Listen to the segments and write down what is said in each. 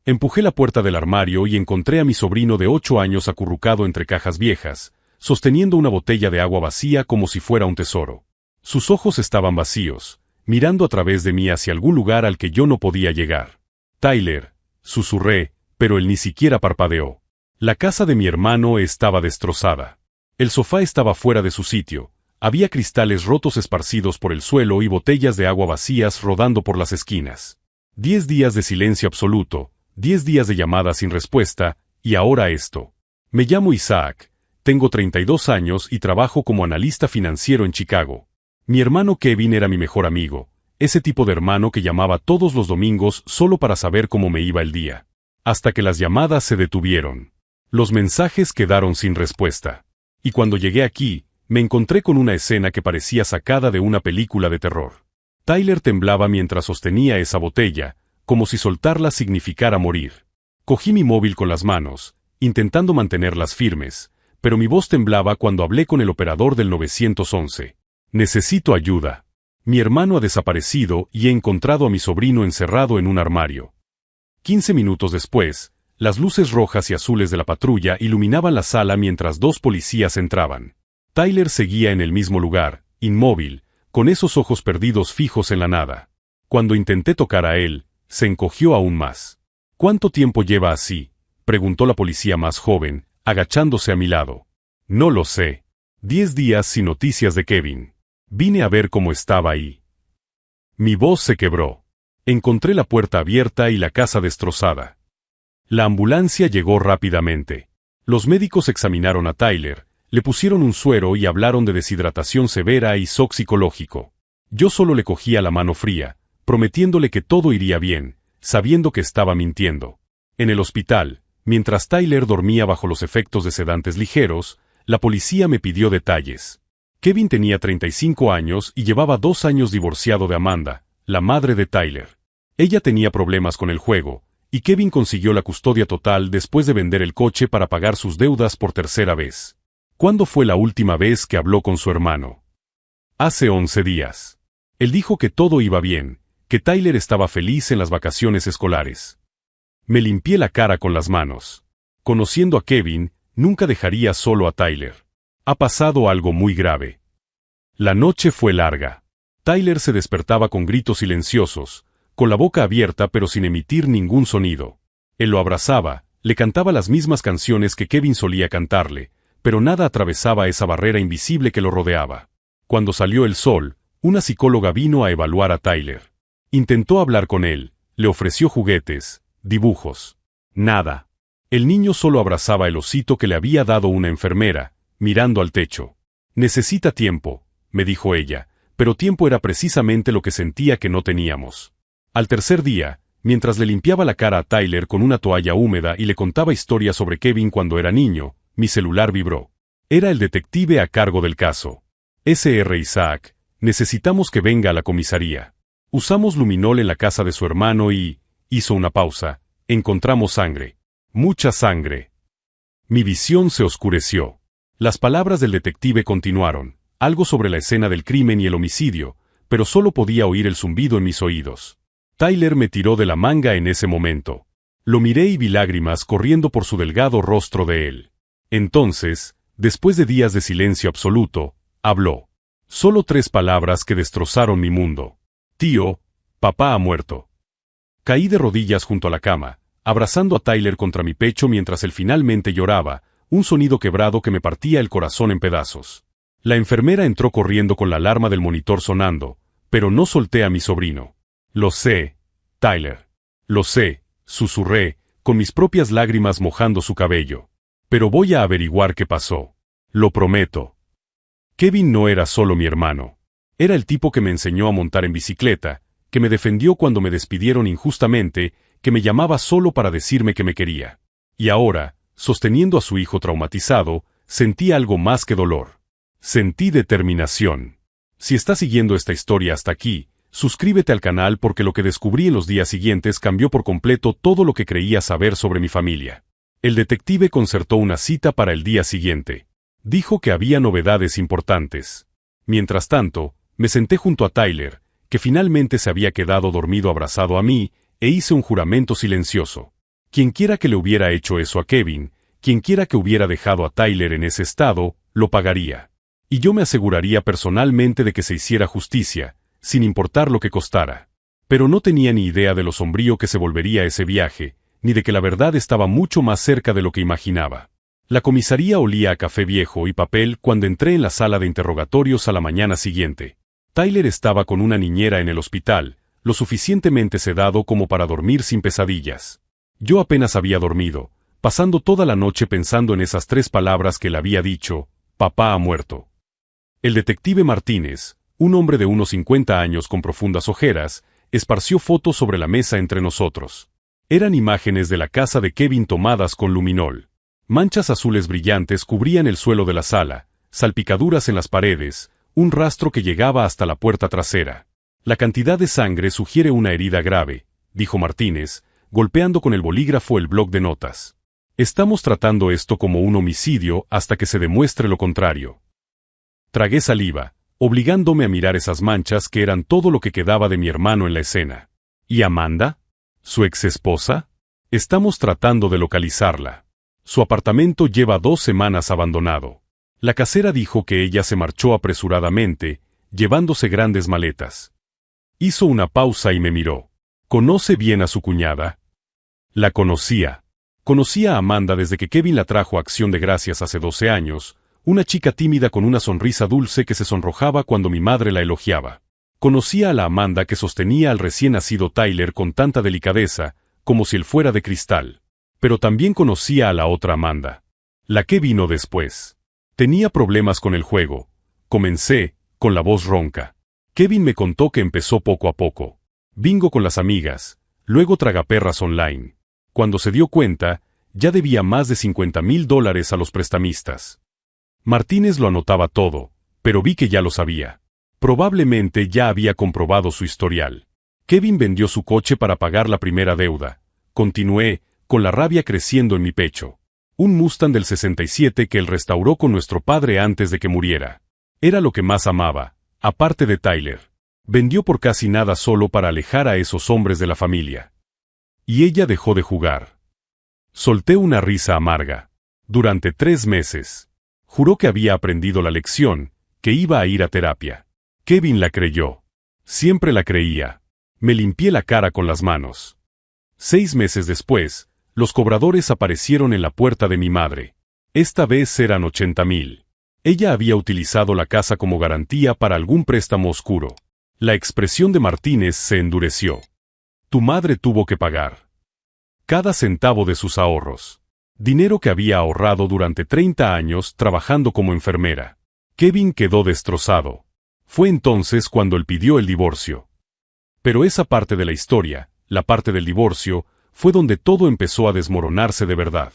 Empujé la puerta del armario y encontré a mi sobrino de 8 años acurrucado entre cajas viejas, sosteniendo una botella de agua vacía como si fuera un tesoro. Sus ojos estaban vacíos, mirando a través de mí hacia algún lugar al que yo no podía llegar. Tyler, susurré, pero él ni siquiera parpadeó. La casa de mi hermano estaba destrozada. El sofá estaba fuera de su sitio, había cristales rotos esparcidos por el suelo y botellas de agua vacías rodando por las esquinas. 10 días de silencio absoluto, 10 días de llamadas sin respuesta, y ahora esto. Me llamo Isaac, tengo 32 años y trabajo como analista financiero en Chicago. Mi hermano Kevin era mi mejor amigo, ese tipo de hermano que llamaba todos los domingos solo para saber cómo me iba el día. Hasta que las llamadas se detuvieron. Los mensajes quedaron sin respuesta. Y cuando llegué aquí, me encontré con una escena que parecía sacada de una película de terror. Tyler temblaba mientras sostenía esa botella, como si soltarla significara morir. Cogí mi móvil con las manos, intentando mantenerlas firmes, pero mi voz temblaba cuando hablé con el operador del 911. Necesito ayuda. Mi hermano ha desaparecido y he encontrado a mi sobrino encerrado en un armario. 15 minutos después, las luces rojas y azules de la patrulla iluminaban la sala mientras 2 policías entraban. Tyler seguía en el mismo lugar, inmóvil, con esos ojos perdidos fijos en la nada. Cuando intenté tocar a él, se encogió aún más. ¿Cuánto tiempo lleva así?, preguntó la policía más joven, agachándose a mi lado. No lo sé. 10 días sin noticias de Kevin. Vine a ver cómo estaba ahí. Mi voz se quebró. Encontré la puerta abierta y la casa destrozada. La ambulancia llegó rápidamente. Los médicos examinaron a Tyler, le pusieron un suero y hablaron de deshidratación severa y shock psicológico. Yo solo le cogía la mano fría, prometiéndole que todo iría bien, sabiendo que estaba mintiendo. En el hospital, mientras Tyler dormía bajo los efectos de sedantes ligeros, la policía me pidió detalles. Kevin tenía 35 años y llevaba 2 años divorciado de Amanda, la madre de Tyler. Ella tenía problemas con el juego, y Kevin consiguió la custodia total después de vender el coche para pagar sus deudas por tercera vez. ¿Cuándo fue la última vez que habló con su hermano? Hace 11 días. Él dijo que todo iba bien, que Tyler estaba feliz en las vacaciones escolares. Me limpié la cara con las manos. Conociendo a Kevin, nunca dejaría solo a Tyler. Ha pasado algo muy grave. La noche fue larga. Tyler se despertaba con gritos silenciosos, con la boca abierta pero sin emitir ningún sonido. Él lo abrazaba, le cantaba las mismas canciones que Kevin solía cantarle, pero nada atravesaba esa barrera invisible que lo rodeaba. Cuando salió el sol, una psicóloga vino a evaluar a Tyler. Intentó hablar con él, le ofreció juguetes, dibujos. Nada. El niño solo abrazaba el osito que le había dado una enfermera, mirando al techo. Necesita tiempo, me dijo ella, pero tiempo era precisamente lo que sentía que no teníamos. Al tercer día, mientras le limpiaba la cara a Tyler con una toalla húmeda y le contaba historias sobre Kevin cuando era niño, mi celular vibró. Era el detective a cargo del caso. Sr. Isaac, necesitamos que venga a la comisaría. Usamos luminol en la casa de su hermano y... hizo una pausa. Encontramos sangre. Mucha sangre. Mi visión se oscureció. Las palabras del detective continuaron, algo sobre la escena del crimen y el homicidio, pero solo podía oír el zumbido en mis oídos. Tyler me tiró de la manga en ese momento. Lo miré y vi lágrimas corriendo por su delgado rostro de él. Entonces, después de días de silencio absoluto, habló. Solo 3 palabras que destrozaron mi mundo. Tío, papá ha muerto. Caí de rodillas junto a la cama, abrazando a Tyler contra mi pecho mientras él finalmente lloraba, un sonido quebrado que me partía el corazón en pedazos. La enfermera entró corriendo con la alarma del monitor sonando, pero no solté a mi sobrino. Lo sé, Tyler. Lo sé, susurré, con mis propias lágrimas mojando su cabello. Pero voy a averiguar qué pasó. Lo prometo. Kevin no era solo mi hermano. Era el tipo que me enseñó a montar en bicicleta, que me defendió cuando me despidieron injustamente, que me llamaba solo para decirme que me quería. Y ahora, sosteniendo a su hijo traumatizado, sentí algo más que dolor. Sentí determinación. Si estás siguiendo esta historia hasta aquí, suscríbete al canal porque lo que descubrí en los días siguientes cambió por completo todo lo que creía saber sobre mi familia. El detective concertó una cita para el día siguiente. Dijo que había novedades importantes. Mientras tanto, me senté junto a Tyler, que finalmente se había quedado dormido abrazado a mí, e hice un juramento silencioso. Quienquiera que le hubiera hecho eso a Kevin, quienquiera que hubiera dejado a Tyler en ese estado, lo pagaría. Y yo me aseguraría personalmente de que se hiciera justicia, sin importar lo que costara. Pero no tenía ni idea de lo sombrío que se volvería ese viaje, ni de que la verdad estaba mucho más cerca de lo que imaginaba. La comisaría olía a café viejo y papel cuando entré en la sala de interrogatorios a la mañana siguiente. Tyler estaba con una niñera en el hospital, lo suficientemente sedado como para dormir sin pesadillas. Yo apenas había dormido, pasando toda la noche pensando en esas 3 palabras que le había dicho: papá ha muerto. El detective Martínez, un hombre de unos 50 años con profundas ojeras, esparció fotos sobre la mesa entre nosotros. Eran imágenes de la casa de Kevin tomadas con luminol. Manchas azules brillantes cubrían el suelo de la sala, salpicaduras en las paredes, un rastro que llegaba hasta la puerta trasera. La cantidad de sangre sugiere una herida grave, dijo Martínez, golpeando con el bolígrafo el bloc de notas. Estamos tratando esto como un homicidio hasta que se demuestre lo contrario. Tragué saliva, obligándome a mirar esas manchas que eran todo lo que quedaba de mi hermano en la escena. ¿Y Amanda? ¿Su exesposa? Estamos tratando de localizarla. Su apartamento lleva 2 semanas abandonado. La casera dijo que ella se marchó apresuradamente, llevándose grandes maletas. Hizo una pausa y me miró. ¿Conoce bien a su cuñada? La conocía. Conocía a Amanda desde que Kevin la trajo a Acción de Gracias hace 12 años, una chica tímida con una sonrisa dulce que se sonrojaba cuando mi madre la elogiaba. Conocía a la Amanda que sostenía al recién nacido Tyler con tanta delicadeza, como si él fuera de cristal. Pero también conocía a la otra Amanda. La que vino después. Tenía problemas con el juego. Comencé, con la voz ronca. Kevin me contó que empezó poco a poco. Bingo con las amigas, luego tragaperras online. Cuando se dio cuenta, ya debía más de $50,000 a los prestamistas. Martínez lo anotaba todo, pero vi que ya lo sabía. Probablemente ya había comprobado su historial. Kevin vendió su coche para pagar la primera deuda. Continué, con la rabia creciendo en mi pecho. Un Mustang del 67 que él restauró con nuestro padre antes de que muriera. Era lo que más amaba, aparte de Tyler. Vendió por casi nada solo para alejar a esos hombres de la familia. Y ella dejó de jugar. Solté una risa amarga. Durante 3 meses. Juró que había aprendido la lección, que iba a ir a terapia. Kevin la creyó. Siempre la creía. Me limpié la cara con las manos. 6 meses después, los cobradores aparecieron en la puerta de mi madre. Esta vez eran 80,000. Ella había utilizado la casa como garantía para algún préstamo oscuro. La expresión de Martínez se endureció. Tu madre tuvo que pagar cada centavo de sus ahorros. Dinero que había ahorrado durante 30 años trabajando como enfermera. Kevin quedó destrozado. Fue entonces cuando él pidió el divorcio. Pero esa parte de la historia, la parte del divorcio, fue donde todo empezó a desmoronarse de verdad.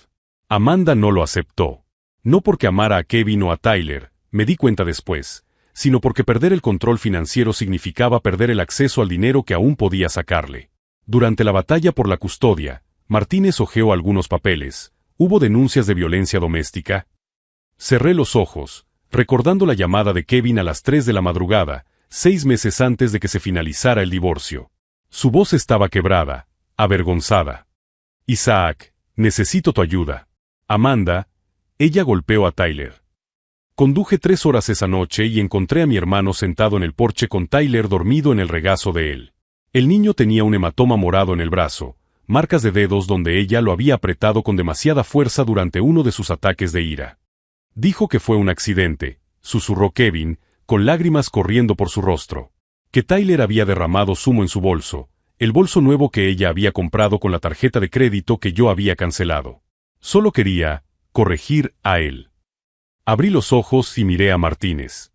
Amanda no lo aceptó. No porque amara a Kevin o a Tyler, me di cuenta después, sino porque perder el control financiero significaba perder el acceso al dinero que aún podía sacarle. Durante la batalla por la custodia, Martínez hojeó algunos papeles. ¿Hubo denuncias de violencia doméstica? Cerré los ojos, recordando la llamada de Kevin a las 3 de la madrugada, 6 meses antes de que se finalizara el divorcio. Su voz estaba quebrada, avergonzada. Isaac, necesito tu ayuda. Amanda, ella golpeó a Tyler. Conduje 3 horas esa noche y encontré a mi hermano sentado en el porche con Tyler dormido en el regazo de él. El niño tenía un hematoma morado en el brazo, marcas de dedos donde ella lo había apretado con demasiada fuerza durante uno de sus ataques de ira. Dijo que fue un accidente, susurró Kevin, con lágrimas corriendo por su rostro. Que Tyler había derramado zumo en su bolso, el bolso nuevo que ella había comprado con la tarjeta de crédito que yo había cancelado. Solo quería corregir a él. Abrí los ojos y miré a Martínez.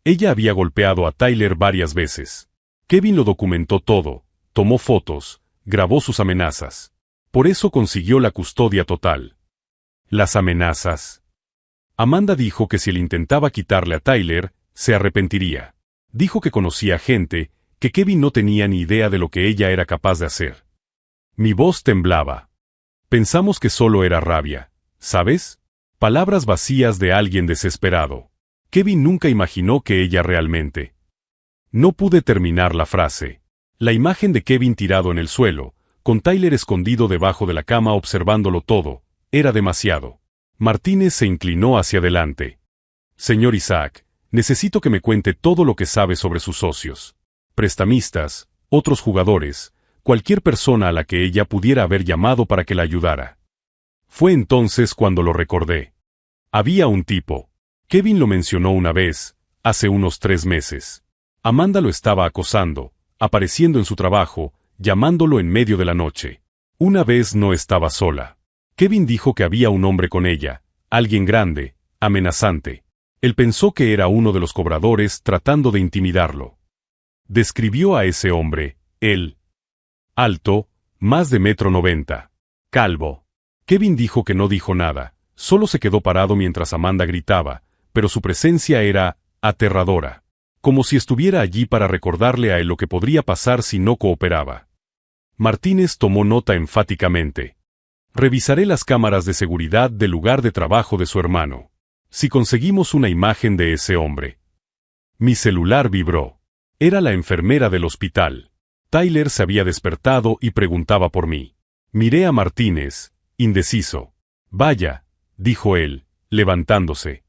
Ella había golpeado a Tyler varias veces. Kevin lo documentó todo, tomó fotos, grabó sus amenazas. Por eso consiguió la custodia total. Las amenazas. Amanda dijo que si él intentaba quitarle a Tyler, se arrepentiría. Dijo que conocía gente, que Kevin no tenía ni idea de lo que ella era capaz de hacer. Mi voz temblaba. Pensamos que solo era rabia, ¿sabes? Palabras vacías de alguien desesperado. Kevin nunca imaginó que ella realmente. No pude terminar la frase. La imagen de Kevin tirado en el suelo, con Tyler escondido debajo de la cama observándolo todo, era demasiado. Martínez se inclinó hacia adelante. Señor Isaac, necesito que me cuente todo lo que sabe sobre sus socios, prestamistas, otros jugadores, cualquier persona a la que ella pudiera haber llamado para que la ayudara. Fue entonces cuando lo recordé. Había un tipo. Kevin lo mencionó una vez, hace unos 3 meses. Amanda lo estaba acosando, apareciendo en su trabajo, llamándolo en medio de la noche. Una vez no estaba sola. Kevin dijo que había un hombre con ella, alguien grande, amenazante. Él pensó que era uno de los cobradores tratando de intimidarlo. Describió a ese hombre, él. Alto, más de 1,90 m. Calvo. Kevin dijo que no dijo nada, solo se quedó parado mientras Amanda gritaba, pero su presencia era aterradora. Como si estuviera allí para recordarle a él lo que podría pasar si no cooperaba. Martínez tomó nota enfáticamente. Revisaré las cámaras de seguridad del lugar de trabajo de su hermano. Si conseguimos una imagen de ese hombre. Mi celular vibró. Era la enfermera del hospital. Tyler se había despertado y preguntaba por mí. Miré a Martínez, indeciso. Vaya, dijo él, levantándose.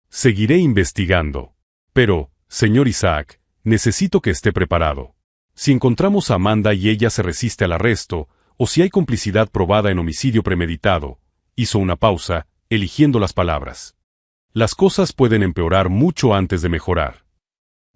Seguiré investigando. Pero, señor Isaac, necesito que esté preparado. Si encontramos a Amanda y ella se resiste al arresto, o si hay complicidad probada en homicidio premeditado, hizo una pausa, eligiendo las palabras. Las cosas pueden empeorar mucho antes de mejorar.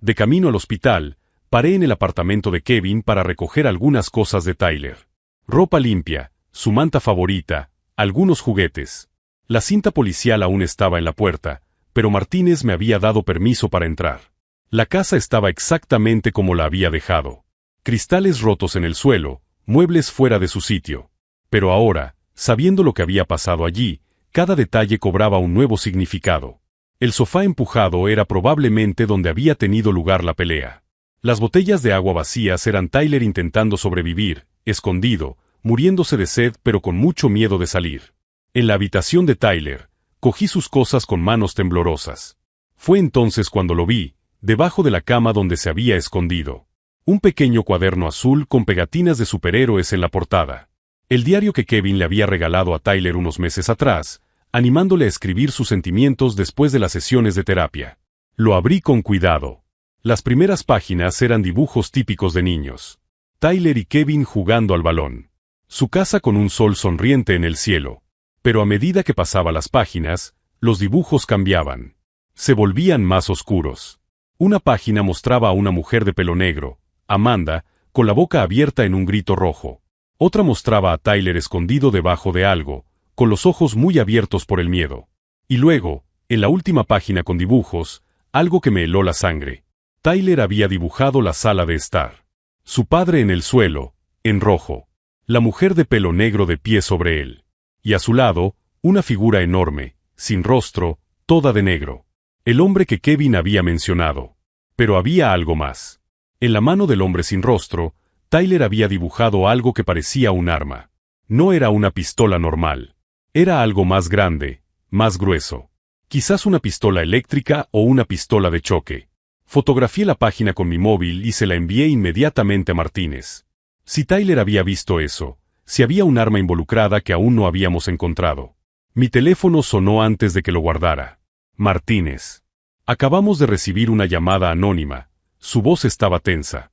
De camino al hospital, paré en el apartamento de Kevin para recoger algunas cosas de Tyler. Ropa limpia, su manta favorita, algunos juguetes. La cinta policial aún estaba en la puerta, pero Martínez me había dado permiso para entrar. La casa estaba exactamente como la había dejado. Cristales rotos en el suelo, muebles fuera de su sitio. Pero ahora, sabiendo lo que había pasado allí, cada detalle cobraba un nuevo significado. El sofá empujado era probablemente donde había tenido lugar la pelea. Las botellas de agua vacías eran Tyler intentando sobrevivir, escondido, muriéndose de sed pero con mucho miedo de salir. En la habitación de Tyler, cogí sus cosas con manos temblorosas. Fue entonces cuando lo vi, debajo de la cama donde se había escondido. Un pequeño cuaderno azul con pegatinas de superhéroes en la portada. El diario que Kevin le había regalado a Tyler unos meses atrás, animándole a escribir sus sentimientos después de las sesiones de terapia. Lo abrí con cuidado. Las primeras páginas eran dibujos típicos de niños. Tyler y Kevin jugando al balón. Su casa con un sol sonriente en el cielo. Pero a medida que pasaba las páginas, los dibujos cambiaban. Se volvían más oscuros. Una página mostraba a una mujer de pelo negro, Amanda, con la boca abierta en un grito rojo. Otra mostraba a Tyler escondido debajo de algo, con los ojos muy abiertos por el miedo. Y luego, en la última página con dibujos, algo que me heló la sangre. Tyler había dibujado la sala de estar. Su padre en el suelo, en rojo. La mujer de pelo negro de pie sobre él. Y a su lado, una figura enorme, sin rostro, toda de negro. El hombre que Kevin había mencionado. Pero había algo más. En la mano del hombre sin rostro, Tyler había dibujado algo que parecía un arma. No era una pistola normal. Era algo más grande, más grueso. Quizás una pistola eléctrica o una pistola de choque. Fotografié la página con mi móvil y se la envié inmediatamente a Martínez. Si Tyler había visto eso, si había un arma involucrada que aún no habíamos encontrado. Mi teléfono sonó antes de que lo guardara. Martínez. Acabamos de recibir una llamada anónima. Su voz estaba tensa.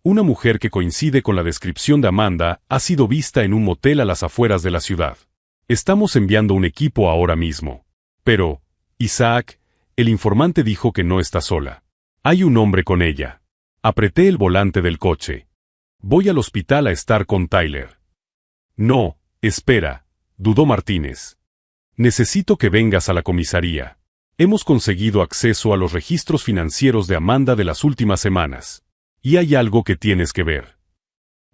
Una mujer que coincide con la descripción de Amanda ha sido vista en un motel a las afueras de la ciudad. Estamos enviando un equipo ahora mismo. Pero, Isaac, el informante dijo que no está sola. Hay un hombre con ella. Apreté el volante del coche. Voy al hospital a estar con Tyler. No, espera, dudó Martínez. Necesito que vengas a la comisaría. Hemos conseguido acceso a los registros financieros de Amanda de las últimas semanas. Y hay algo que tienes que ver.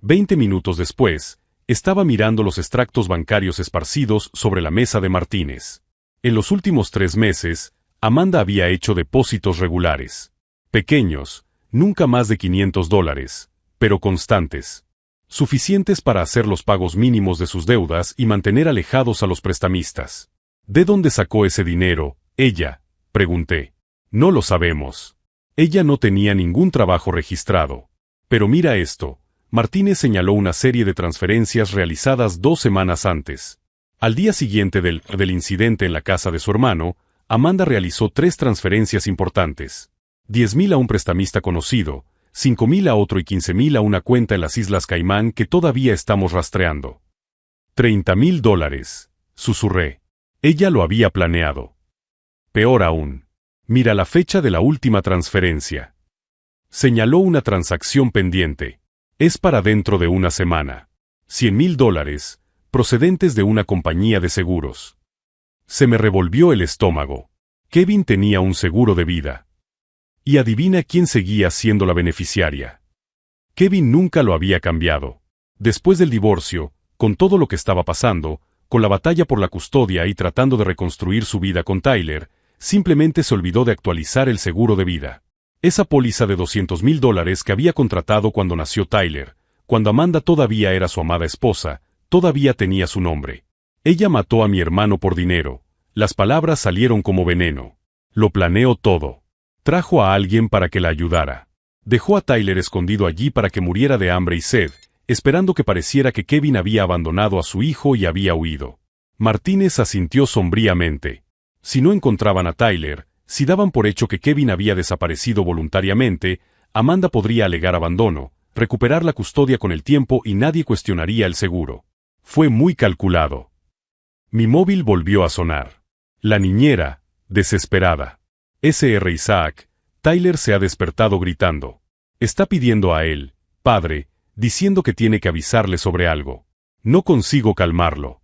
20 minutos después, estaba mirando los extractos bancarios esparcidos sobre la mesa de Martínez. En los últimos 3 meses, Amanda había hecho depósitos regulares. Pequeños, nunca más de $500, pero constantes. Suficientes para hacer los pagos mínimos de sus deudas y mantener alejados a los prestamistas. ¿De dónde sacó ese dinero, ella? Pregunté. No lo sabemos. Ella no tenía ningún trabajo registrado. Pero mira esto, Martínez señaló una serie de transferencias realizadas 2 semanas antes. Al día siguiente del incidente en la casa de su hermano, Amanda realizó 3 transferencias importantes. 10.000 a un prestamista conocido, 5.000 a otro y 15.000 a una cuenta en las Islas Caimán que todavía estamos rastreando. $30.000, susurré. Ella lo había planeado. Peor aún. Mira la fecha de la última transferencia. Señaló una transacción pendiente. Es para dentro de una semana. $100.000, procedentes de una compañía de seguros. Se me revolvió el estómago. Kevin tenía un seguro de vida. Y adivina quién seguía siendo la beneficiaria. Kevin nunca lo había cambiado. Después del divorcio, con todo lo que estaba pasando, con la batalla por la custodia y tratando de reconstruir su vida con Tyler, simplemente se olvidó de actualizar el seguro de vida. Esa póliza de $200.000 que había contratado cuando nació Tyler, cuando Amanda todavía era su amada esposa, todavía tenía su nombre. Ella mató a mi hermano por dinero. Las palabras salieron como veneno. Lo planeó todo. Trajo a alguien para que la ayudara. Dejó a Tyler escondido allí para que muriera de hambre y sed, esperando que pareciera que Kevin había abandonado a su hijo y había huido. Martínez asintió sombríamente. Si no encontraban a Tyler, si daban por hecho que Kevin había desaparecido voluntariamente, Amanda podría alegar abandono, recuperar la custodia con el tiempo y nadie cuestionaría el seguro. Fue muy calculado. Mi móvil volvió a sonar. La niñera, desesperada. Sr. Isaac, Tyler se ha despertado gritando. Está pidiendo a él, padre, diciendo que tiene que avisarle sobre algo. No consigo calmarlo.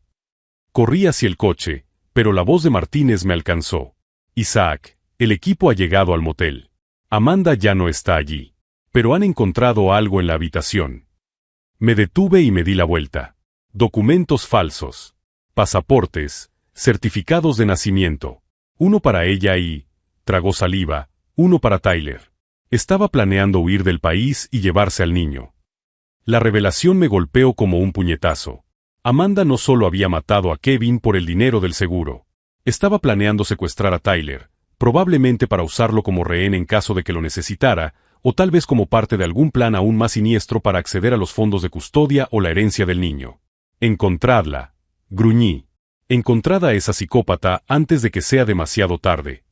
Corrí hacia el coche, pero la voz de Martínez me alcanzó. Isaac, el equipo ha llegado al motel. Amanda ya no está allí. Pero han encontrado algo en la habitación. Me detuve y me di la vuelta. Documentos falsos. Pasaportes, certificados de nacimiento. Uno para ella y, tragó saliva, uno para Tyler. Estaba planeando huir del país y llevarse al niño. La revelación me golpeó como un puñetazo. Amanda no solo había matado a Kevin por el dinero del seguro. Estaba planeando secuestrar a Tyler, probablemente para usarlo como rehén en caso de que lo necesitara, o tal vez como parte de algún plan aún más siniestro para acceder a los fondos de custodia o la herencia del niño. Encontradla, gruñí. Encontrad a esa psicópata antes de que sea demasiado tarde.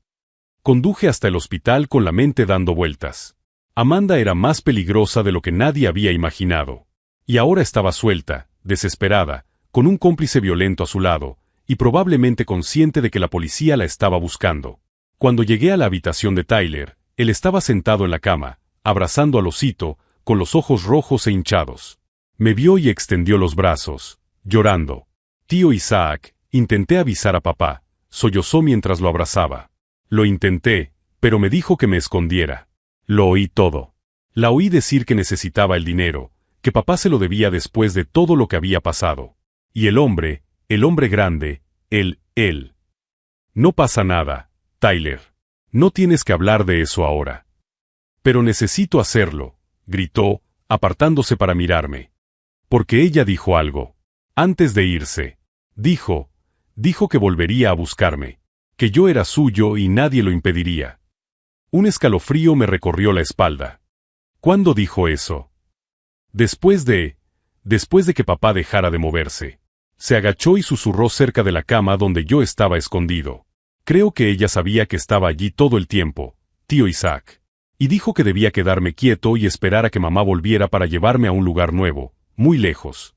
Conduje hasta el hospital con la mente dando vueltas. Amanda era más peligrosa de lo que nadie había imaginado. Y ahora estaba suelta, desesperada, con un cómplice violento a su lado, y probablemente consciente de que la policía la estaba buscando. Cuando llegué a la habitación de Tyler, él estaba sentado en la cama, abrazando al osito, con los ojos rojos e hinchados. Me vio y extendió los brazos, llorando. Tío Isaac, intenté avisar a papá, sollozó mientras lo abrazaba. Lo intenté, pero me dijo que me escondiera. Lo oí todo. La oí decir que necesitaba el dinero, que papá se lo debía después de todo lo que había pasado. Y el hombre grande, él. No pasa nada, Tyler. No tienes que hablar de eso ahora. Pero necesito hacerlo, gritó, apartándose para mirarme. Porque ella dijo algo. Antes de irse. Dijo que volvería a buscarme. Que yo era suyo y nadie lo impediría. Un escalofrío me recorrió la espalda. ¿Cuándo dijo eso? Después de que papá dejara de moverse. Se agachó y susurró cerca de la cama donde yo estaba escondido. Creo que ella sabía que estaba allí todo el tiempo, tío Isaac. Y dijo que debía quedarme quieto y esperar a que mamá volviera para llevarme a un lugar nuevo, muy lejos.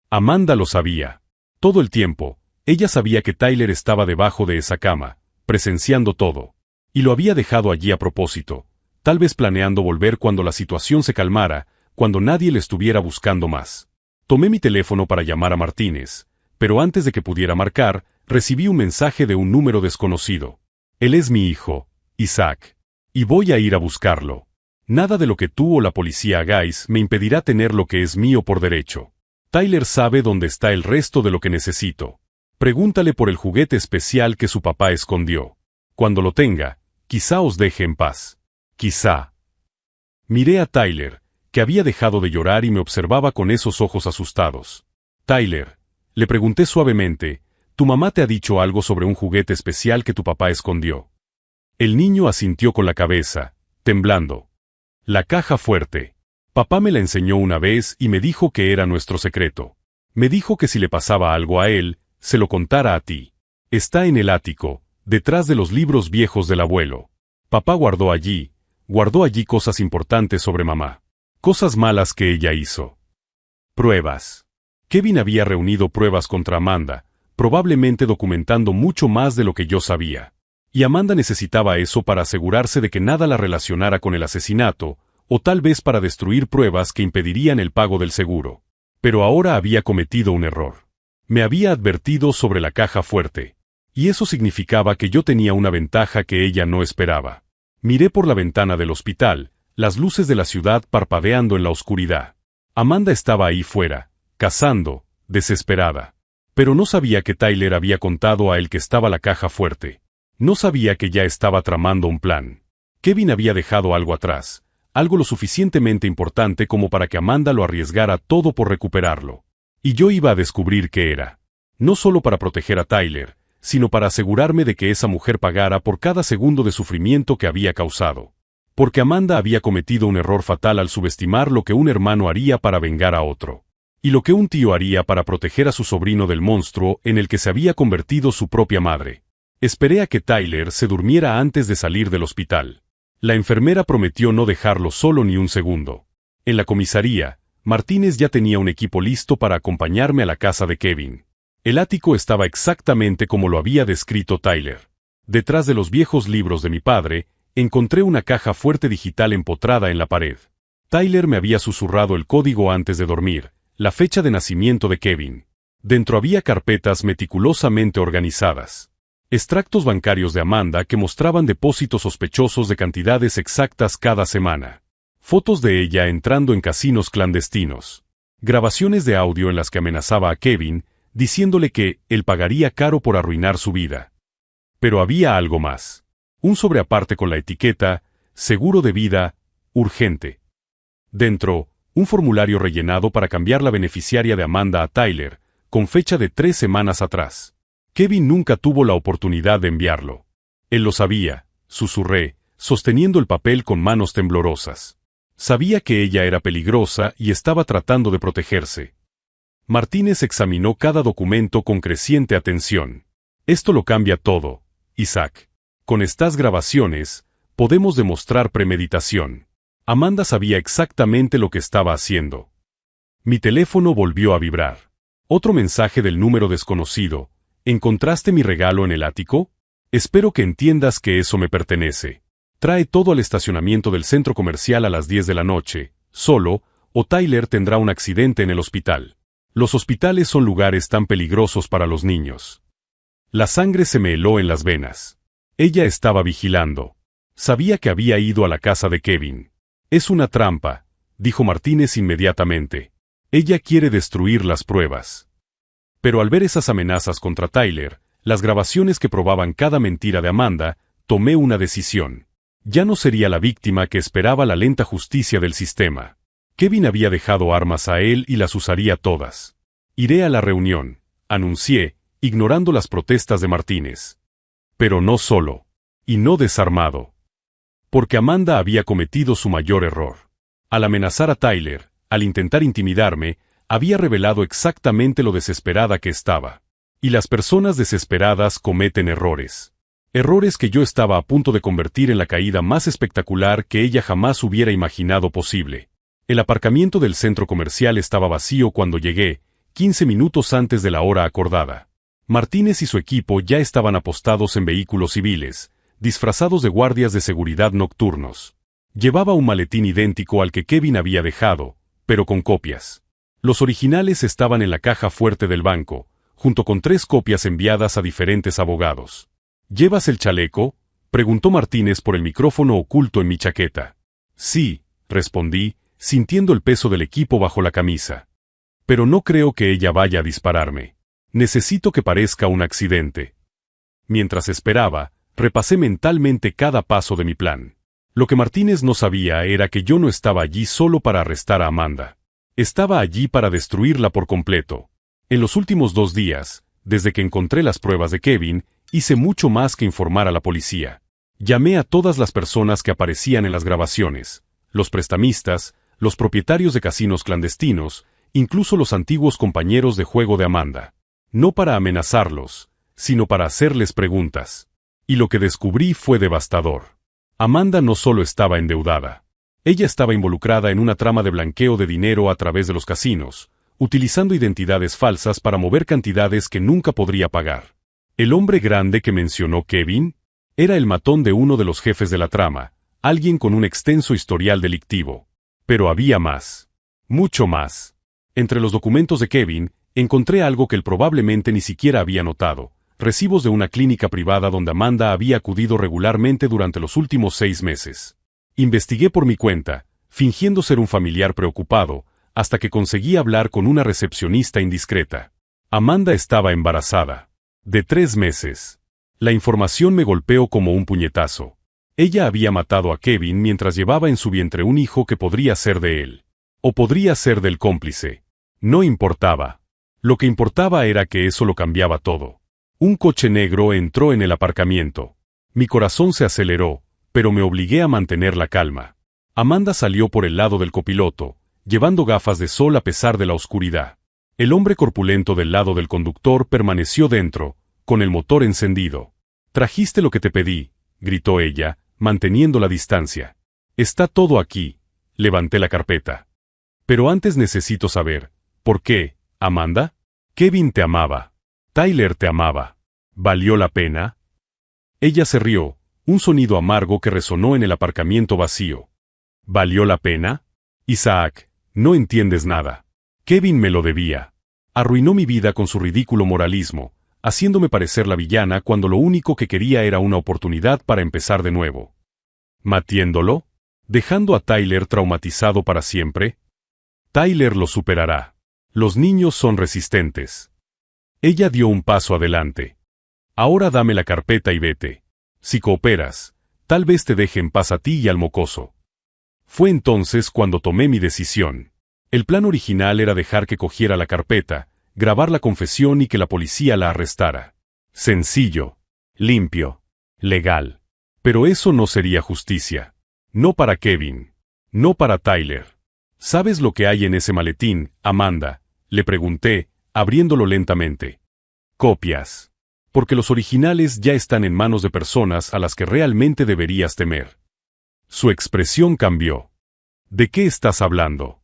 Amanda lo sabía. Todo el tiempo, ella sabía que Tyler estaba debajo de esa cama, presenciando todo. Y lo había dejado allí a propósito, tal vez planeando volver cuando la situación se calmara, cuando nadie le estuviera buscando más. Tomé mi teléfono para llamar a Martínez, pero antes de que pudiera marcar, recibí un mensaje de un número desconocido. Él es mi hijo, Isaac. Y voy a ir a buscarlo. Nada de lo que tú o la policía hagáis me impedirá tener lo que es mío por derecho. Tyler sabe dónde está el resto de lo que necesito. Pregúntale por el juguete especial que su papá escondió. Cuando lo tenga, quizá os deje en paz. Quizá. Miré a Tyler, que había dejado de llorar y me observaba con esos ojos asustados. Tyler, le pregunté suavemente, ¿tu mamá te ha dicho algo sobre un juguete especial que tu papá escondió? El niño asintió con la cabeza, temblando. La caja fuerte. Papá me la enseñó una vez y me dijo que era nuestro secreto. Me dijo que si le pasaba algo a él, se lo contara a ti. Está en el ático, detrás de los libros viejos del abuelo. Papá guardó allí cosas importantes sobre mamá. Cosas malas que ella hizo. Pruebas. Kevin había reunido pruebas contra Amanda, probablemente documentando mucho más de lo que yo sabía. Y Amanda necesitaba eso para asegurarse de que nada la relacionara con el asesinato, o tal vez para destruir pruebas que impedirían el pago del seguro. Pero ahora había cometido un error. Me había advertido sobre la caja fuerte. Y eso significaba que yo tenía una ventaja que ella no esperaba. Miré por la ventana del hospital, las luces de la ciudad parpadeando en la oscuridad. Amanda estaba ahí fuera, cazando, desesperada. Pero no sabía que Tyler había contado a él que estaba la caja fuerte. No sabía que ya estaba tramando un plan. Kevin había dejado algo atrás, algo lo suficientemente importante como para que Amanda lo arriesgara todo por recuperarlo. Y yo iba a descubrir qué era. No solo para proteger a Tyler, sino para asegurarme de que esa mujer pagara por cada segundo de sufrimiento que había causado. Porque Amanda había cometido un error fatal al subestimar lo que un hermano haría para vengar a otro. Y lo que un tío haría para proteger a su sobrino del monstruo en el que se había convertido su propia madre. Esperé a que Tyler se durmiera antes de salir del hospital. La enfermera prometió no dejarlo solo ni un segundo. En la comisaría, Martínez ya tenía un equipo listo para acompañarme a la casa de Kevin. El ático estaba exactamente como lo había descrito Tyler. Detrás de los viejos libros de mi padre, encontré una caja fuerte digital empotrada en la pared. Tyler me había susurrado el código antes de dormir, la fecha de nacimiento de Kevin. Dentro había carpetas meticulosamente organizadas. Extractos bancarios de Amanda que mostraban depósitos sospechosos de cantidades exactas cada semana. Fotos de ella entrando en casinos clandestinos. Grabaciones de audio en las que amenazaba a Kevin, diciéndole que él pagaría caro por arruinar su vida. Pero había algo más. Un sobre aparte con la etiqueta, seguro de vida, urgente. Dentro, un formulario rellenado para cambiar la beneficiaria de Amanda a Tyler, con fecha de 3 semanas atrás. Kevin nunca tuvo la oportunidad de enviarlo. Él lo sabía, susurré, sosteniendo el papel con manos temblorosas. Sabía que ella era peligrosa y estaba tratando de protegerse. Martínez examinó cada documento con creciente atención. Esto lo cambia todo, Isaac. Con estas grabaciones, podemos demostrar premeditación. Amanda sabía exactamente lo que estaba haciendo. Mi teléfono volvió a vibrar. Otro mensaje del número desconocido. ¿Encontraste mi regalo en el ático? Espero que entiendas que eso me pertenece. Trae todo al estacionamiento del centro comercial a las 10 de la noche, solo, o Tyler tendrá un accidente en el hospital. Los hospitales son lugares tan peligrosos para los niños. La sangre se me heló en las venas. Ella estaba vigilando. Sabía que había ido a la casa de Kevin. Es una trampa, dijo Martínez inmediatamente. Ella quiere destruir las pruebas. Pero al ver esas amenazas contra Tyler, las grabaciones que probaban cada mentira de Amanda, tomé una decisión. Ya no sería la víctima que esperaba la lenta justicia del sistema. Kevin había dejado armas a él y las usaría todas. Iré a la reunión, anuncié, ignorando las protestas de Martínez. Pero no solo. Y no desarmado. Porque Amanda había cometido su mayor error. Al amenazar a Tyler, al intentar intimidarme, había revelado exactamente lo desesperada que estaba. Y las personas desesperadas cometen errores. Errores que yo estaba a punto de convertir en la caída más espectacular que ella jamás hubiera imaginado posible. El aparcamiento del centro comercial estaba vacío cuando llegué, 15 minutos antes de la hora acordada. Martínez y su equipo ya estaban apostados en vehículos civiles, disfrazados de guardias de seguridad nocturnos. Llevaba un maletín idéntico al que Kevin había dejado, pero con copias. Los originales estaban en la caja fuerte del banco, junto con 3 copias enviadas a diferentes abogados. ¿Llevas el chaleco?, preguntó Martínez por el micrófono oculto en mi chaqueta. Sí, respondí, sintiendo el peso del equipo bajo la camisa. Pero no creo que ella vaya a dispararme. Necesito que parezca un accidente. Mientras esperaba, repasé mentalmente cada paso de mi plan. Lo que Martínez no sabía era que yo no estaba allí solo para arrestar a Amanda. Estaba allí para destruirla por completo. En los últimos 2 días, desde que encontré las pruebas de Kevin, hice mucho más que informar a la policía. Llamé a todas las personas que aparecían en las grabaciones, los prestamistas, los propietarios de casinos clandestinos, incluso los antiguos compañeros de juego de Amanda. No para amenazarlos, sino para hacerles preguntas. Y lo que descubrí fue devastador. Amanda no solo estaba endeudada. Ella estaba involucrada en una trama de blanqueo de dinero a través de los casinos, utilizando identidades falsas para mover cantidades que nunca podría pagar. El hombre grande que mencionó Kevin era el matón de uno de los jefes de la trama, alguien con un extenso historial delictivo. Pero había más. Mucho más. Entre los documentos de Kevin, encontré algo que él probablemente ni siquiera había notado: recibos de una clínica privada donde Amanda había acudido regularmente durante los últimos 6 meses. Investigué por mi cuenta, fingiendo ser un familiar preocupado, hasta que conseguí hablar con una recepcionista indiscreta. Amanda estaba embarazada. De 3 meses. La información me golpeó como un puñetazo. Ella había matado a Kevin mientras llevaba en su vientre un hijo que podría ser de él. O podría ser del cómplice. No importaba. Lo que importaba era que eso lo cambiaba todo. Un coche negro entró en el aparcamiento. Mi corazón se aceleró, pero me obligué a mantener la calma. Amanda salió por el lado del copiloto, llevando gafas de sol a pesar de la oscuridad. El hombre corpulento del lado del conductor permaneció dentro, con el motor encendido. «Trajiste lo que te pedí», gritó ella, manteniendo la distancia. «Está todo aquí». Levanté la carpeta. «Pero antes necesito saber, ¿por qué, Amanda? Kevin te amaba. Tyler te amaba. ¿Valió la pena?» Ella se rió, un sonido amargo que resonó en el aparcamiento vacío. ¿Valió la pena? Isaac, no entiendes nada. Kevin me lo debía. Arruinó mi vida con su ridículo moralismo, haciéndome parecer la villana cuando lo único que quería era una oportunidad para empezar de nuevo. ¿Matiéndolo? ¿Dejando a Tyler traumatizado para siempre? Tyler lo superará. Los niños son resistentes. Ella dio un paso adelante. Ahora dame la carpeta y vete. Si cooperas, tal vez te deje en paz a ti y al mocoso. Fue entonces cuando tomé mi decisión. El plan original era dejar que cogiera la carpeta, grabar la confesión y que la policía la arrestara. Sencillo, limpio, legal. Pero eso no sería justicia. No para Kevin. No para Tyler. ¿Sabes lo que hay en ese maletín, Amanda?, le pregunté, abriéndolo lentamente. Copias. Porque los originales ya están en manos de personas a las que realmente deberías temer. Su expresión cambió. ¿De qué estás hablando?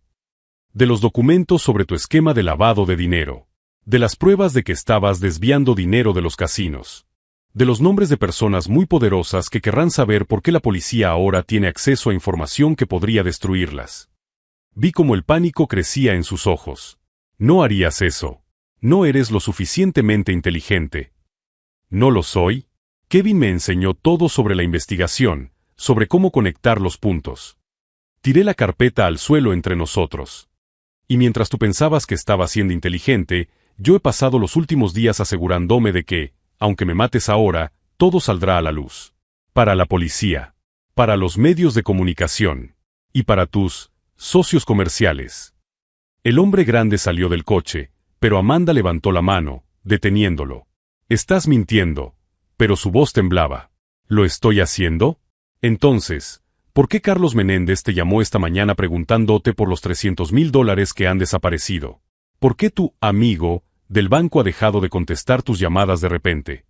De los documentos sobre tu esquema de lavado de dinero. De las pruebas de que estabas desviando dinero de los casinos. De los nombres de personas muy poderosas que querrán saber por qué la policía ahora tiene acceso a información que podría destruirlas. Vi cómo el pánico crecía en sus ojos. No harías eso. No eres lo suficientemente inteligente. ¿No lo soy? Kevin me enseñó todo sobre la investigación, sobre cómo conectar los puntos. Tiré la carpeta al suelo entre nosotros. Y mientras tú pensabas que estaba siendo inteligente, yo he pasado los últimos días asegurándome de que, aunque me mates ahora, todo saldrá a la luz. Para la policía. Para los medios de comunicación. Y para tus socios comerciales. El hombre grande salió del coche, pero Amanda levantó la mano, deteniéndolo. Estás mintiendo. Pero su voz temblaba. ¿Lo estoy haciendo? Entonces, ¿por qué Carlos Menéndez te llamó esta mañana preguntándote por los $300,000 que han desaparecido? ¿Por qué tu amigo del banco ha dejado de contestar tus llamadas de repente?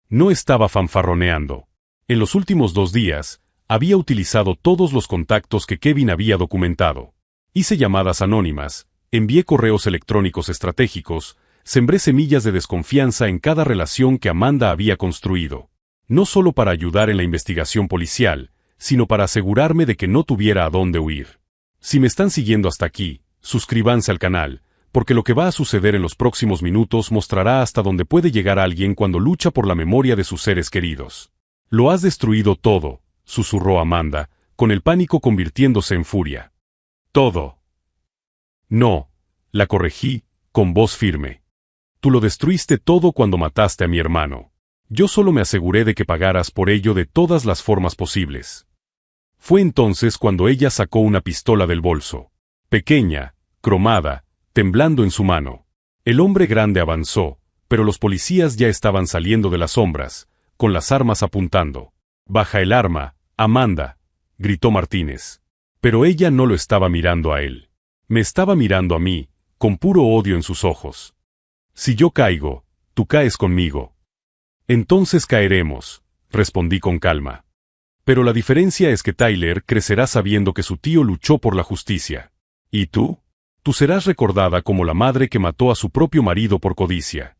No estaba fanfarroneando. En los últimos 2 días, había utilizado todos los contactos que Kevin había documentado. Hice llamadas anónimas, envié correos electrónicos estratégicos, sembré semillas de desconfianza en cada relación que Amanda había construido. No solo para ayudar en la investigación policial, sino para asegurarme de que no tuviera a dónde huir. Si me están siguiendo hasta aquí, suscríbanse al canal, porque lo que va a suceder en los próximos minutos mostrará hasta dónde puede llegar alguien cuando lucha por la memoria de sus seres queridos. Lo has destruido todo, susurró Amanda, con el pánico convirtiéndose en furia. Todo. No, la corregí, con voz firme. Tú lo destruiste todo cuando mataste a mi hermano. Yo solo me aseguré de que pagaras por ello de todas las formas posibles. Fue entonces cuando ella sacó una pistola del bolso. Pequeña, cromada, temblando en su mano. El hombre grande avanzó, pero los policías ya estaban saliendo de las sombras, con las armas apuntando. «Baja el arma, Amanda», gritó Martínez. Pero ella no lo estaba mirando a él. Me estaba mirando a mí, con puro odio en sus ojos. Si yo caigo, tú caes conmigo. Entonces caeremos, respondí con calma. Pero la diferencia es que Tyler crecerá sabiendo que su tío luchó por la justicia. ¿Y tú? Tú serás recordada como la madre que mató a su propio marido por codicia.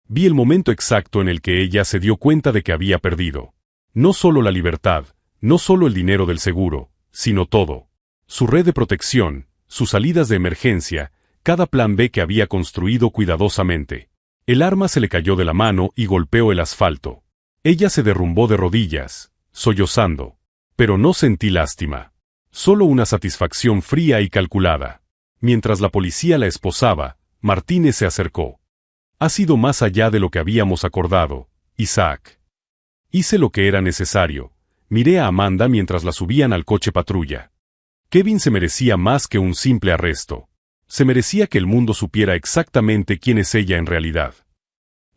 Vi el momento exacto en el que ella se dio cuenta de que había perdido. No solo la libertad, no solo el dinero del seguro, sino todo. Su red de protección, sus salidas de emergencia, cada plan B que había construido cuidadosamente. El arma se le cayó de la mano y golpeó el asfalto. Ella se derrumbó de rodillas, sollozando. Pero no sentí lástima. Solo una satisfacción fría y calculada. Mientras la policía la esposaba, Martínez se acercó. Ha sido más allá de lo que habíamos acordado, Isaac. Hice lo que era necesario. Miré a Amanda mientras la subían al coche patrulla. Kevin se merecía más que un simple arresto. Se merecía que el mundo supiera exactamente quién es ella en realidad.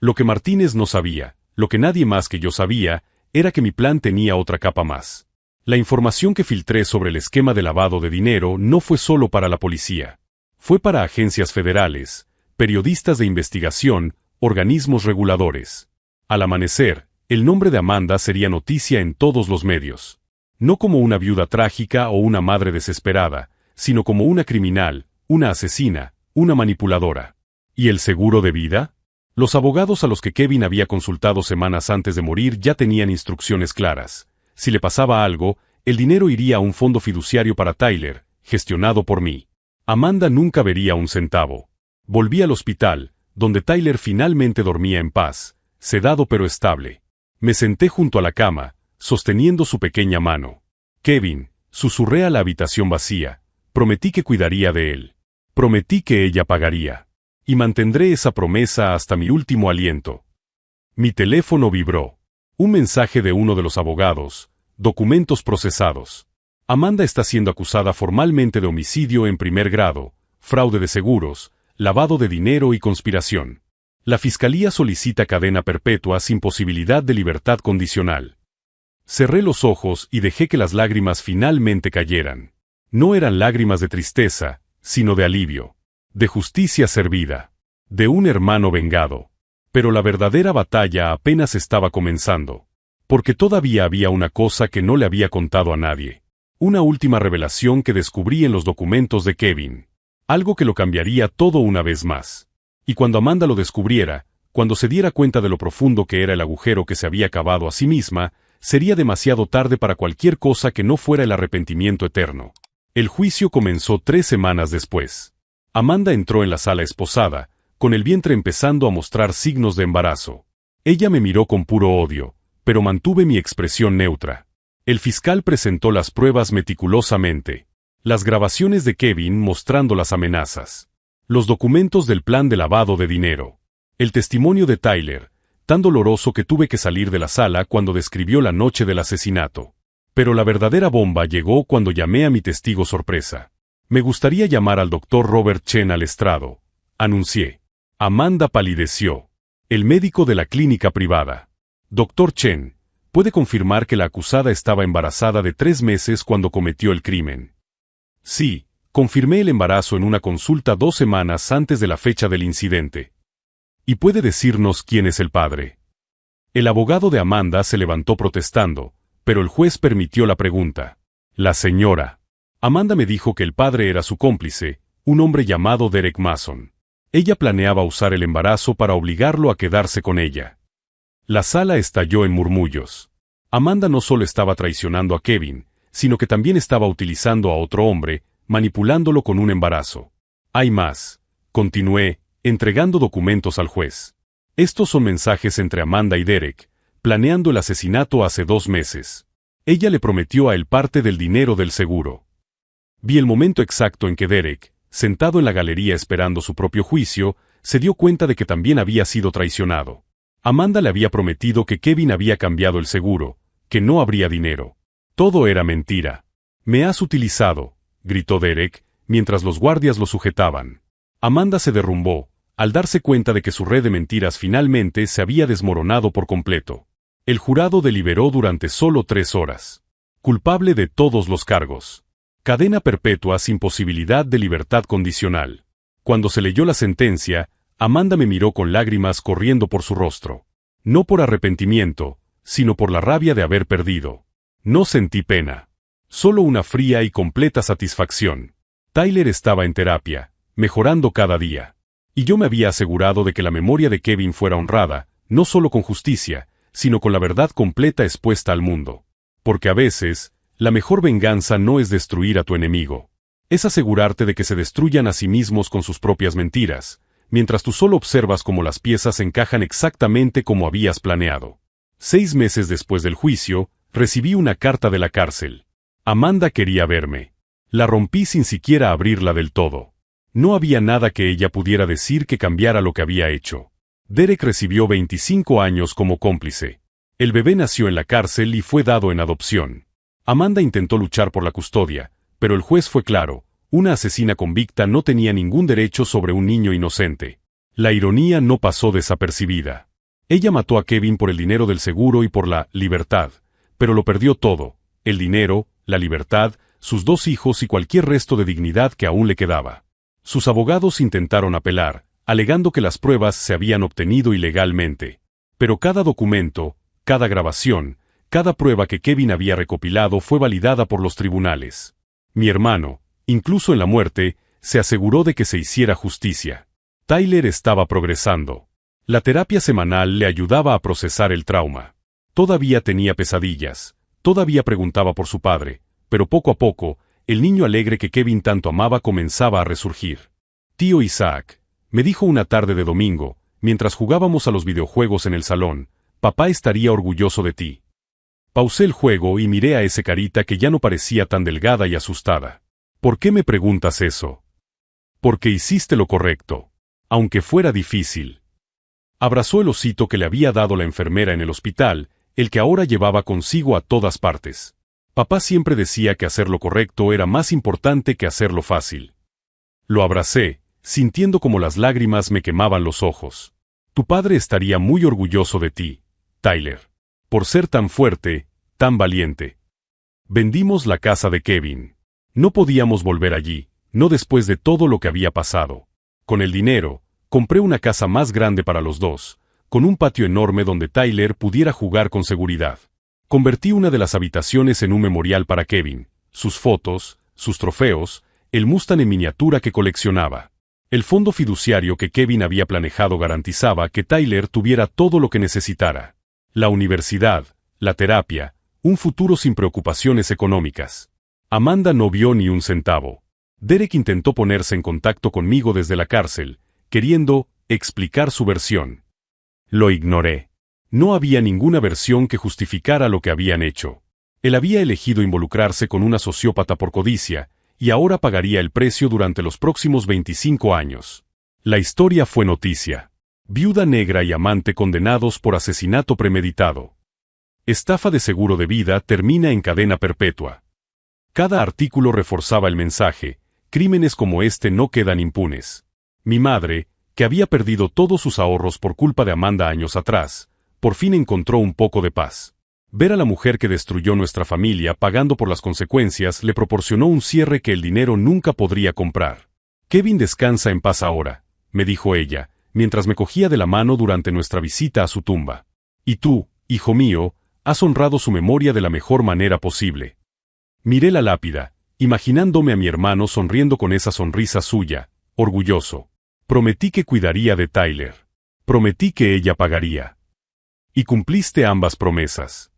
Lo que Martínez no sabía, lo que nadie más que yo sabía, era que mi plan tenía otra capa más. La información que filtré sobre el esquema de lavado de dinero no fue solo para la policía. Fue para agencias federales, periodistas de investigación, organismos reguladores. Al amanecer, el nombre de Amanda sería noticia en todos los medios. No como una viuda trágica o una madre desesperada, sino como una criminal, una asesina, una manipuladora. ¿Y el seguro de vida? Los abogados a los que Kevin había consultado semanas antes de morir ya tenían instrucciones claras. Si le pasaba algo, el dinero iría a un fondo fiduciario para Tyler, gestionado por mí. Amanda nunca vería un centavo. Volví al hospital, donde Tyler finalmente dormía en paz, sedado pero estable. Me senté junto a la cama, sosteniendo su pequeña mano. Kevin, susurré a la habitación vacía, prometí que cuidaría de él. Prometí que ella pagaría. Y mantendré esa promesa hasta mi último aliento. Mi teléfono vibró. Un mensaje de uno de los abogados. Documentos procesados. Amanda está siendo acusada formalmente de homicidio en primer grado, fraude de seguros, lavado de dinero y conspiración. La fiscalía solicita cadena perpetua sin posibilidad de libertad condicional. Cerré los ojos y dejé que las lágrimas finalmente cayeran. No eran lágrimas de tristeza, sino de alivio. De justicia servida. De un hermano vengado. Pero la verdadera batalla apenas estaba comenzando. Porque todavía había una cosa que no le había contado a nadie. Una última revelación que descubrí en los documentos de Kevin. Algo que lo cambiaría todo una vez más. Y cuando Amanda lo descubriera, cuando se diera cuenta de lo profundo que era el agujero que se había cavado a sí misma, sería demasiado tarde para cualquier cosa que no fuera el arrepentimiento eterno. El juicio comenzó 3 semanas después. Amanda entró en la sala esposada, con el vientre empezando a mostrar signos de embarazo. Ella me miró con puro odio, pero mantuve mi expresión neutra. El fiscal presentó las pruebas meticulosamente. Las grabaciones de Kevin mostrando las amenazas. Los documentos del plan de lavado de dinero. El testimonio de Tyler, tan doloroso que tuve que salir de la sala cuando describió la noche del asesinato. Pero la verdadera bomba llegó cuando llamé a mi testigo sorpresa. Me gustaría llamar al doctor Robert Chen al estrado, anuncié. Amanda palideció. El médico de la clínica privada. Doctor Chen, ¿puede confirmar que la acusada estaba embarazada de 3 meses cuando cometió el crimen? Sí, confirmé el embarazo en una consulta 2 semanas antes de la fecha del incidente. ¿Y puede decirnos quién es el padre? El abogado de Amanda se levantó protestando, pero el juez permitió la pregunta. La señora. Amanda me dijo que el padre era su cómplice, un hombre llamado Derek Mason. Ella planeaba usar el embarazo para obligarlo a quedarse con ella. La sala estalló en murmullos. Amanda no solo estaba traicionando a Kevin, sino que también estaba utilizando a otro hombre, manipulándolo con un embarazo. Hay más. Continué, entregando documentos al juez. Estos son mensajes entre Amanda y Derek, planeando el asesinato hace 2 meses. Ella le prometió a él parte del dinero del seguro. Vi el momento exacto en que Derek, sentado en la galería esperando su propio juicio, se dio cuenta de que también había sido traicionado. Amanda le había prometido que Kevin había cambiado el seguro, que no habría dinero. Todo era mentira. «Me has utilizado», gritó Derek, mientras los guardias lo sujetaban. Amanda se derrumbó, al darse cuenta de que su red de mentiras finalmente se había desmoronado por completo. El jurado deliberó durante solo 3 horas. Culpable de todos los cargos. Cadena perpetua sin posibilidad de libertad condicional. Cuando se leyó la sentencia, Amanda me miró con lágrimas corriendo por su rostro. No por arrepentimiento, sino por la rabia de haber perdido. No sentí pena. Solo una fría y completa satisfacción. Tyler estaba en terapia, mejorando cada día. Y yo me había asegurado de que la memoria de Kevin fuera honrada, no solo con justicia, sino con la verdad completa expuesta al mundo. Porque a veces, la mejor venganza no es destruir a tu enemigo. Es asegurarte de que se destruyan a sí mismos con sus propias mentiras, mientras tú solo observas cómo las piezas encajan exactamente como habías planeado. 6 meses después del juicio, recibí una carta de la cárcel. Amanda quería verme. La rompí sin siquiera abrirla del todo. No había nada que ella pudiera decir que cambiara lo que había hecho. Derek recibió 25 años como cómplice. El bebé nació en la cárcel y fue dado en adopción. Amanda intentó luchar por la custodia, pero el juez fue claro: una asesina convicta no tenía ningún derecho sobre un niño inocente. La ironía no pasó desapercibida. Ella mató a Kevin por el dinero del seguro y por la libertad, pero lo perdió todo: el dinero, la libertad, sus 2 hijos y cualquier resto de dignidad que aún le quedaba. Sus abogados intentaron apelar, alegando que las pruebas se habían obtenido ilegalmente. Pero cada documento, cada grabación, cada prueba que Kevin había recopilado fue validada por los tribunales. Mi hermano, incluso en la muerte, se aseguró de que se hiciera justicia. Tyler estaba progresando. La terapia semanal le ayudaba a procesar el trauma. Todavía tenía pesadillas, todavía preguntaba por su padre, pero poco a poco, el niño alegre que Kevin tanto amaba comenzaba a resurgir. Tío Isaac, me dijo una tarde de domingo, mientras jugábamos a los videojuegos en el salón, papá estaría orgulloso de ti. Pausé el juego y miré a esa carita que ya no parecía tan delgada y asustada. ¿Por qué me preguntas eso? Porque hiciste lo correcto, aunque fuera difícil. Abrazó el osito que le había dado la enfermera en el hospital, el que ahora llevaba consigo a todas partes. Papá siempre decía que hacer lo correcto era más importante que hacerlo fácil. Lo abracé, sintiendo como las lágrimas me quemaban los ojos. Tu padre estaría muy orgulloso de ti, Tyler, por ser tan fuerte, tan valiente. Vendimos la casa de Kevin. No podíamos volver allí, no después de todo lo que había pasado. Con el dinero, compré una casa más grande para los dos, con un patio enorme donde Tyler pudiera jugar con seguridad. Convertí una de las habitaciones en un memorial para Kevin, sus fotos, sus trofeos, el Mustang en miniatura que coleccionaba. El fondo fiduciario que Kevin había planejado garantizaba que Tyler tuviera todo lo que necesitara: la universidad, la terapia, un futuro sin preocupaciones económicas. Amanda no vio ni un centavo. Derek intentó ponerse en contacto conmigo desde la cárcel, queriendo explicar su versión. Lo ignoré. No había ninguna versión que justificara lo que habían hecho. Él había elegido involucrarse con una sociópata por codicia, y ahora pagaría el precio durante los próximos 25 años. La historia fue noticia. Viuda negra y amante condenados por asesinato premeditado. Estafa de seguro de vida termina en cadena perpetua. Cada artículo reforzaba el mensaje: crímenes como este no quedan impunes. Mi madre, que había perdido todos sus ahorros por culpa de Amanda años atrás, por fin encontró un poco de paz. Ver a la mujer que destruyó nuestra familia pagando por las consecuencias le proporcionó un cierre que el dinero nunca podría comprar. Kevin descansa en paz ahora, me dijo ella, mientras me cogía de la mano durante nuestra visita a su tumba. Y tú, hijo mío, has honrado su memoria de la mejor manera posible. Miré la lápida, imaginándome a mi hermano sonriendo con esa sonrisa suya, orgulloso. Prometí que cuidaría de Tyler. Prometí que ella pagaría. Y cumpliste ambas promesas.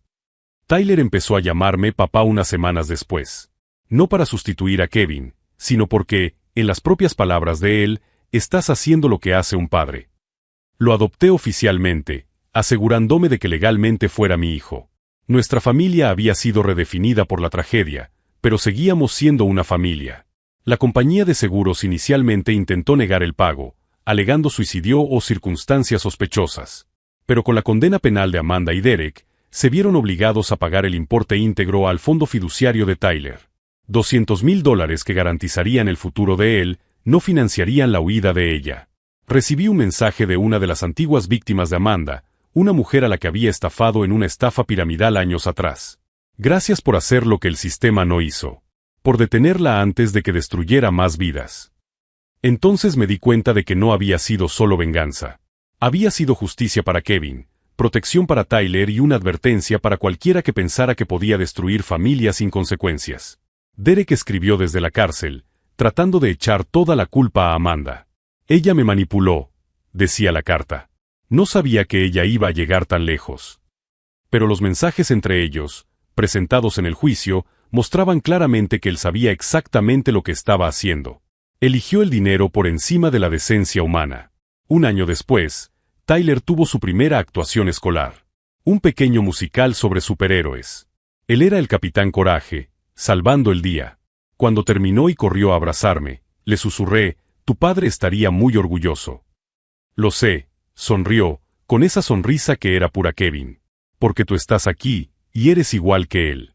Tyler empezó a llamarme papá unas semanas después. No para sustituir a Kevin, sino porque, en las propias palabras de él, estás haciendo lo que hace un padre. Lo adopté oficialmente, asegurándome de que legalmente fuera mi hijo. Nuestra familia había sido redefinida por la tragedia, pero seguíamos siendo una familia. La compañía de seguros inicialmente intentó negar el pago, alegando suicidio o circunstancias sospechosas. Pero con la condena penal de Amanda y Derek, se vieron obligados a pagar el importe íntegro al fondo fiduciario de Tyler. $200,000 que garantizarían el futuro de él, no financiarían la huida de ella. Recibí un mensaje de una de las antiguas víctimas de Amanda, una mujer a la que había estafado en una estafa piramidal años atrás. Gracias por hacer lo que el sistema no hizo. por detenerla antes de que destruyera más vidas. Entonces me di cuenta de que no había sido solo venganza. Había sido justicia para Kevin, protección para Tyler y una advertencia para cualquiera que pensara que podía destruir familias sin consecuencias. Derek escribió desde la cárcel, tratando de echar toda la culpa a Amanda. Ella me manipuló, decía la carta. No sabía que ella iba a llegar tan lejos. Pero los mensajes entre ellos, presentados en el juicio, mostraban claramente que él sabía exactamente lo que estaba haciendo. Eligió el dinero por encima de la decencia humana. Un año después, Tyler tuvo su primera actuación escolar. Un pequeño musical sobre superhéroes. Él era el Capitán Coraje, salvando el día. Cuando terminó y corrió a abrazarme, le susurré, tu padre estaría muy orgulloso. Lo sé, sonrió, con esa sonrisa que era pura Kevin. Porque tú estás aquí, y eres igual que él.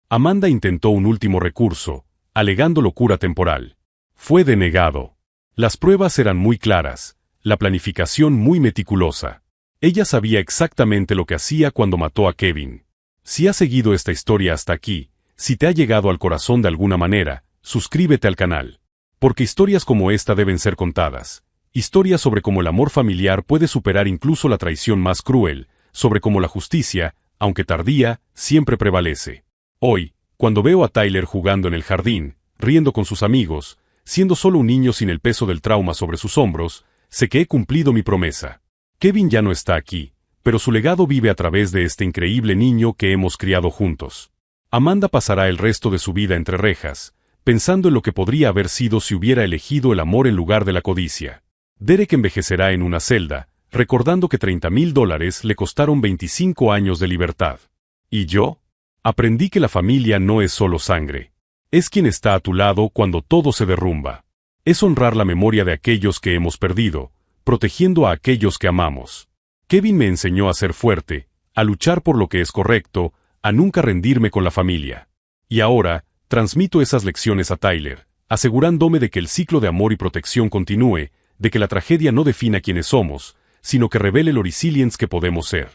Amanda intentó un último recurso, alegando locura temporal. Fue denegado. Las pruebas eran muy claras, la planificación muy meticulosa. Ella sabía exactamente lo que hacía cuando mató a Kevin. Si has seguido esta historia hasta aquí, si te ha llegado al corazón de alguna manera, suscríbete al canal. Porque historias como esta deben ser contadas. Historias sobre cómo el amor familiar puede superar incluso la traición más cruel, sobre cómo la justicia, aunque tardía, siempre prevalece. Hoy, cuando veo a Tyler jugando en el jardín, riendo con sus amigos, siendo solo un niño sin el peso del trauma sobre sus hombros, sé que he cumplido mi promesa. Kevin ya no está aquí, pero su legado vive a través de este increíble niño que hemos criado juntos. Amanda pasará el resto de su vida entre rejas, pensando en lo que podría haber sido si hubiera elegido el amor en lugar de la codicia. Derek envejecerá en una celda, recordando que $30,000 le costaron 25 años de libertad. ¿Y yo? Aprendí que la familia no es solo sangre. Es quien está a tu lado cuando todo se derrumba. Es honrar la memoria de aquellos que hemos perdido, protegiendo a aquellos que amamos. Kevin me enseñó a ser fuerte, a luchar por lo que es correcto, a nunca rendirme con la familia. Y ahora, transmito esas lecciones a Tyler, asegurándome de que el ciclo de amor y protección continúe, de que la tragedia no defina quiénes somos, sino que revele lo resilientes que podemos ser.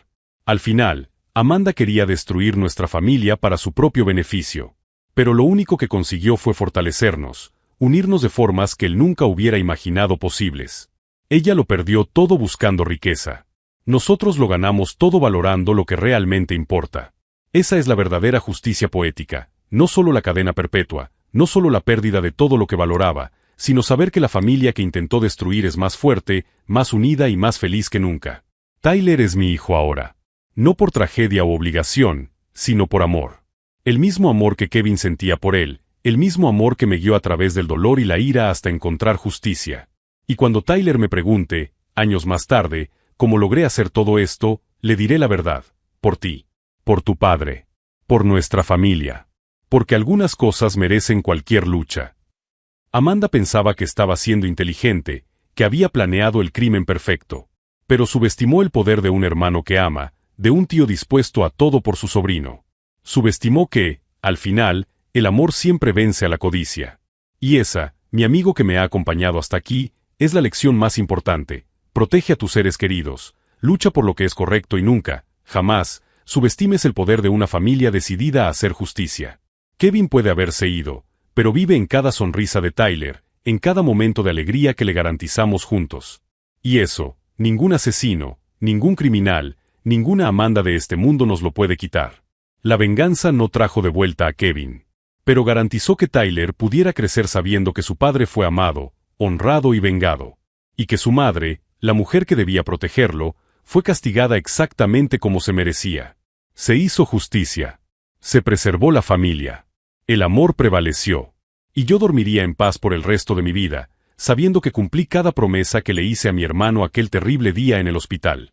Al final, Amanda quería destruir nuestra familia para su propio beneficio. Pero lo único que consiguió fue fortalecernos, unirnos de formas que él nunca hubiera imaginado posibles. Ella lo perdió todo buscando riqueza. Nosotros lo ganamos todo valorando lo que realmente importa. Esa es la verdadera justicia poética, no solo la cadena perpetua, no solo la pérdida de todo lo que valoraba, sino saber que la familia que intentó destruir es más fuerte, más unida y más feliz que nunca. Tyler es mi hijo ahora. No por tragedia o obligación, sino por amor. El mismo amor que Kevin sentía por él, el mismo amor que me guió a través del dolor y la ira hasta encontrar justicia. Y cuando Tyler me pregunte, años más tarde, cómo logré hacer todo esto, le diré la verdad. Por ti. Por tu padre. Por nuestra familia. Porque algunas cosas merecen cualquier lucha. Amanda pensaba que estaba siendo inteligente, que había planeado el crimen perfecto. Pero subestimó el poder de un hermano que ama, de un tío dispuesto a todo por su sobrino. Subestimó que, al final, el amor siempre vence a la codicia. Y esa, mi amigo que me ha acompañado hasta aquí, es la lección más importante. Protege a tus seres queridos, lucha por lo que es correcto y nunca, jamás, subestimes el poder de una familia decidida a hacer justicia. Kevin puede haberse ido, pero vive en cada sonrisa de Tyler, en cada momento de alegría que le garantizamos juntos. Y eso, ningún asesino, ningún criminal, ninguna Amanda de este mundo nos lo puede quitar. La venganza no trajo de vuelta a Kevin, pero garantizó que Tyler pudiera crecer sabiendo que su padre fue amado, honrado y vengado, y que su madre, la mujer que debía protegerlo, fue castigada exactamente como se merecía. Se hizo justicia. Se preservó la familia. El amor prevaleció. Y yo dormiría en paz por el resto de mi vida, sabiendo que cumplí cada promesa que le hice a mi hermano aquel terrible día en el hospital.